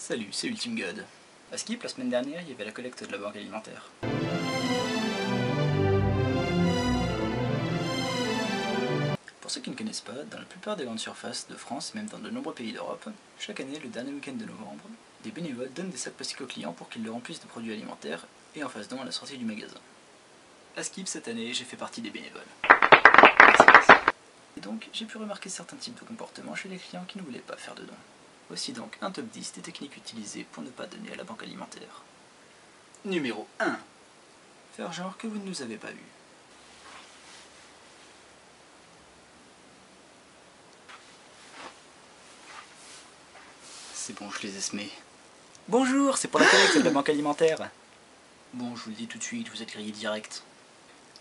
Salut, c'est Ultime God. À Skip, la semaine dernière, il y avait la collecte de la banque alimentaire. Pour ceux qui ne connaissent pas, dans la plupart des grandes surfaces de France et même dans de nombreux pays d'Europe, chaque année, le dernier week-end de novembre, des bénévoles donnent des sacs plastiques aux clients pour qu'ils leur remplissent de produits alimentaires et en fassent don à la sortie du magasin. À Skip, cette année, j'ai fait partie des bénévoles. Et donc, j'ai pu remarquer certains types de comportements chez les clients qui ne voulaient pas faire de dons. Voici donc un top 10 des techniques utilisées pour ne pas donner à la banque alimentaire. Numéro 1. Faire genre que vous ne nous avez pas vus. C'est bon, je les ai semés. Bonjour, c'est pour la collecte de la banque alimentaire. Bon, je vous le dis tout de suite, vous êtes grillé direct.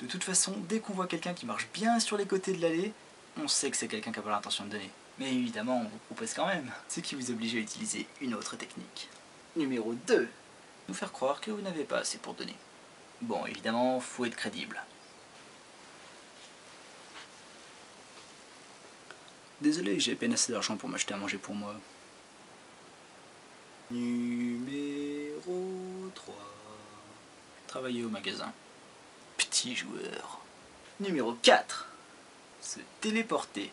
De toute façon, dès qu'on voit quelqu'un qui marche bien sur les côtés de l'allée, on sait que c'est quelqu'un qui n'a pas l'intention de donner. Mais évidemment, on vous propose quand même, ce qui vous oblige à utiliser une autre technique. Numéro 2. Nous faire croire que vous n'avez pas assez pour donner. Bon, évidemment, faut être crédible. Désolé, j'ai à peine assez d'argent pour m'acheter à manger pour moi. Numéro 3. Travailler au magasin. Petit joueur. Numéro 4. Se téléporter.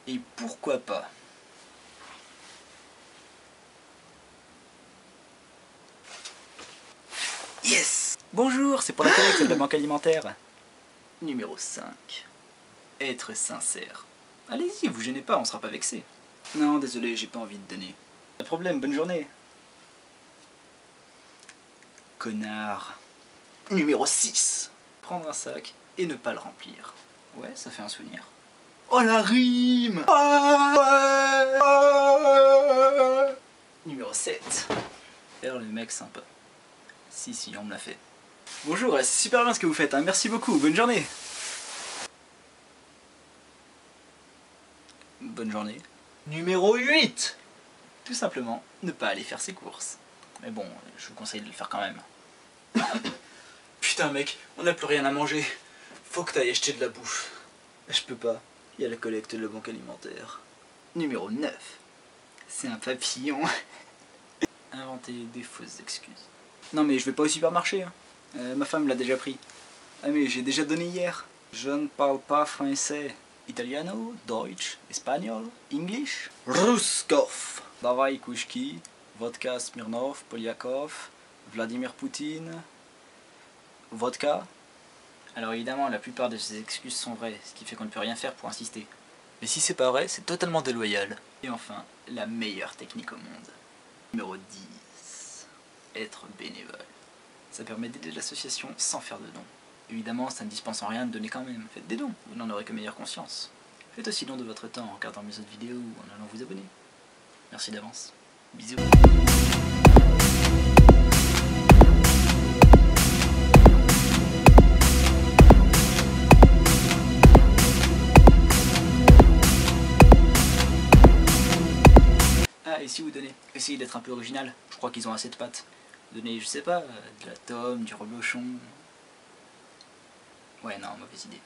Et pourquoi pas? Yes! Bonjour, c'est pour la collecte de la banque alimentaire. Numéro 5. Être sincère. Allez-y, vous gênez pas, on sera pas vexé. Non, désolé, j'ai pas envie de donner. Pas de problème, bonne journée. Connard. Numéro 6. Prendre un sac et ne pas le remplir. Ouais, ça fait un souvenir. Oh la rime! Numéro 7. Faire le mec sympa. Si, on me l'a fait. Bonjour, c'est super bien ce que vous faites, hein. Merci beaucoup, bonne journée. Bonne journée. Numéro 8. Tout simplement, ne pas aller faire ses courses. Mais bon, je vous conseille de le faire quand même. Putain mec, on n'a plus rien à manger. Faut que t'ailles acheter de la bouffe. Je peux pas, il y a la collecte de la banque alimentaire. Numéro 9. C'est un papillon. Inventer des fausses excuses. Non mais je vais pas au supermarché, hein. Ma femme l'a déjà pris. Ah mais j'ai déjà donné hier. Je ne parle pas français. Italiano, Deutsch, Espagnol, English, Ruskov, Davai Kushki, Vodka Smirnov, Polyakov, Vladimir Poutine, Vodka. Alors évidemment, la plupart de ces excuses sont vraies, ce qui fait qu'on ne peut rien faire pour insister. Mais si c'est pas vrai, c'est totalement déloyal. Et enfin, la meilleure technique au monde. Numéro 10. Être bénévole. Ça permet d'aider l'association sans faire de dons. Évidemment, ça ne dispense en rien de donner quand même. Faites des dons, vous n'en aurez que meilleure conscience. Faites aussi don de votre temps en regardant mes autres vidéos ou en allant vous abonner. Merci d'avance. Bisous. Ah, et si vous donnez, essayez d'être un peu original. Je crois qu'ils ont assez de pâtes. Donnez, je sais pas, de la tome, du reblochon. Ouais, non, mauvaise idée.